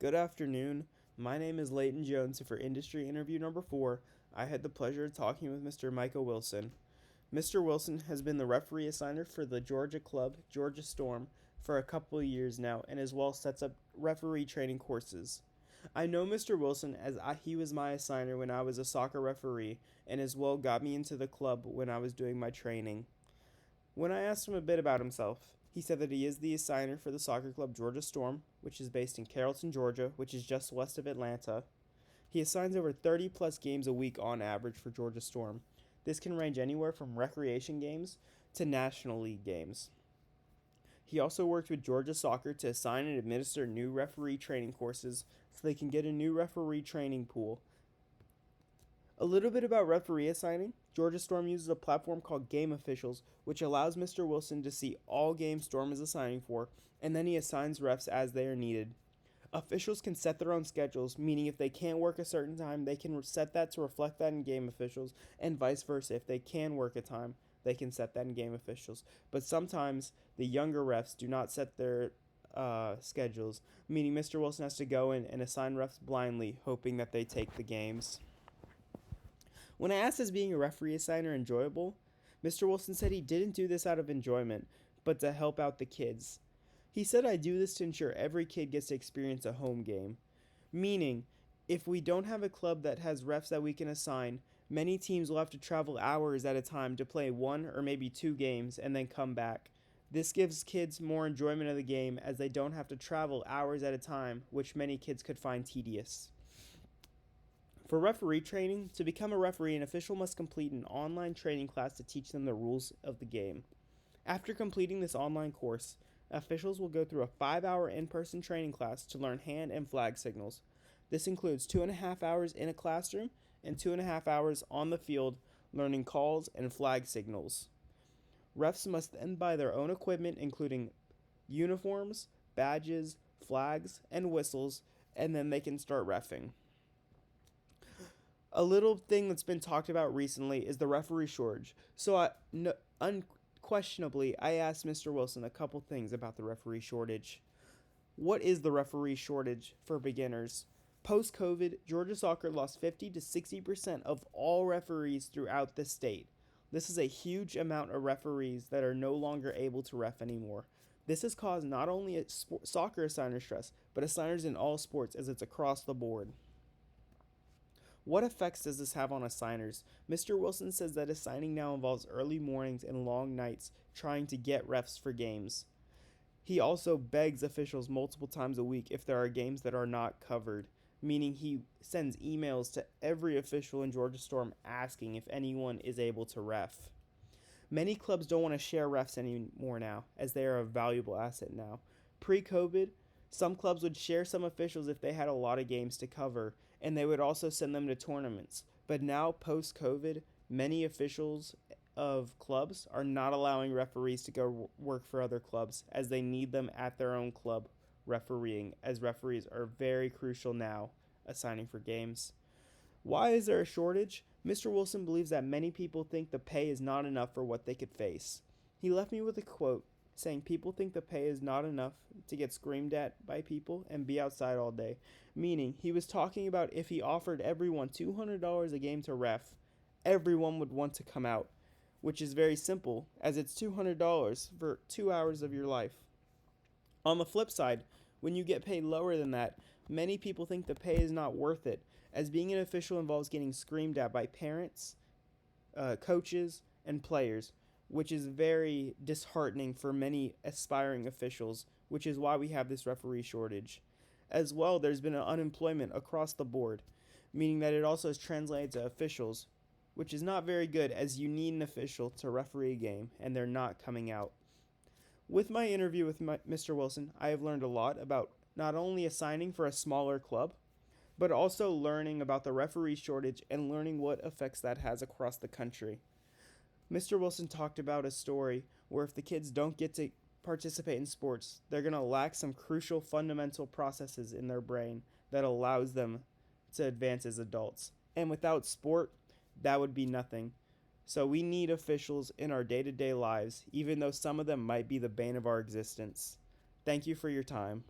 Good afternoon. My name is Leighton Jones, and for industry interview number 4, I had the pleasure of talking with Mr. Micah Wilson. Mr. Wilson has been the referee assigner for the Georgia club, Georgia Storm, for a couple of years now, and as well sets up referee training courses. I know Mr. Wilson as he was my assigner when I was a soccer referee, and as well got me into the club when I was doing my training. When I asked him a bit about himself, he said that he is the assigner for the soccer club Georgia Storm, which is based in Carrollton, Georgia, which is just west of Atlanta. He assigns over 30 plus games a week on average for Georgia Storm. This can range anywhere from recreation games to National League games. He also worked with Georgia Soccer to assign and administer new referee training courses so they can get a new referee training pool. A little bit about referee assigning. Georgia Storm uses a platform called Game Officials, which allows Mr. Wilson to see all games Storm is assigning for, and then he assigns refs as they are needed. Officials can set their own schedules, meaning if they can't work a certain time, they can set that to reflect that in Game Officials, and vice versa. If they can work a time, they can set that in Game Officials. But sometimes the younger refs do not set their schedules, meaning Mr. Wilson has to go in and assign refs blindly, hoping that they take the games. When I asked, is being a referee assigner enjoyable, Mr. Wilson said he didn't do this out of enjoyment, but to help out the kids. He said, I do this to ensure every kid gets to experience a home game. Meaning, if we don't have a club that has refs that we can assign, many teams will have to travel hours at a time to play one or maybe two games and then come back. This gives kids more enjoyment of the game as they don't have to travel hours at a time, which many kids could find tedious. For referee training, to become a referee, an official must complete an online training class to teach them the rules of the game. After completing this online course, officials will go through a 5-hour in-person training class to learn hand and flag signals. This includes 2.5 hours in a classroom and 2.5 hours on the field learning calls and flag signals. Refs must then buy their own equipment, including uniforms, badges, flags, and whistles, and then they can start reffing. A little thing that's been talked about recently is the referee shortage. So unquestionably, I asked Mr. Wilson a couple things about the referee shortage. What is the referee shortage for beginners? Post-COVID, Georgia Soccer lost 50 to 60% of all referees throughout the state. This is a huge amount of referees that are no longer able to ref anymore. This has caused not only a soccer assigner stress, but assigners in all sports as it's across the board. What effects does this have on assigners? Mr. Wilson says that assigning now involves early mornings and long nights trying to get refs for games. He also begs officials multiple times a week if there are games that are not covered, meaning he sends emails to every official in Georgia Storm asking if anyone is able to ref. Many clubs don't want to share refs anymore now, as they are a valuable asset now. Pre-COVID, some clubs would share some officials if they had a lot of games to cover, and they would also send them to tournaments. But now, post-COVID, many officials of clubs are not allowing referees to go work for other clubs as they need them at their own club refereeing, as referees are very crucial now assigning for games. Why is there a shortage? Mr. Wilson believes that many people think the pay is not enough for what they could face. He left me with a quote saying people think the pay is not enough to get screamed at by people and be outside all day. Meaning, he was talking about if he offered everyone $200 a game to ref, everyone would want to come out, which is very simple, as it's $200 for 2 hours of your life. On the flip side, when you get paid lower than that, many people think the pay is not worth it, as being an official involves getting screamed at by parents, coaches, and players, which is very disheartening for many aspiring officials, which is why we have this referee shortage. As well, there's been an unemployment across the board, meaning that it also has translated to officials, which is not very good as you need an official to referee a game, and they're not coming out. With my interview with Mr. Wilson, I have learned a lot about not only assigning for a smaller club, but also learning about the referee shortage and learning what effects that has across the country. Mr. Wilson talked about a story where if the kids don't get to participate in sports, they're going to lack some crucial fundamental processes in their brain that allows them to advance as adults. And without sport, that would be nothing. So we need officials in our day-to-day lives, even though some of them might be the bane of our existence. Thank you for your time.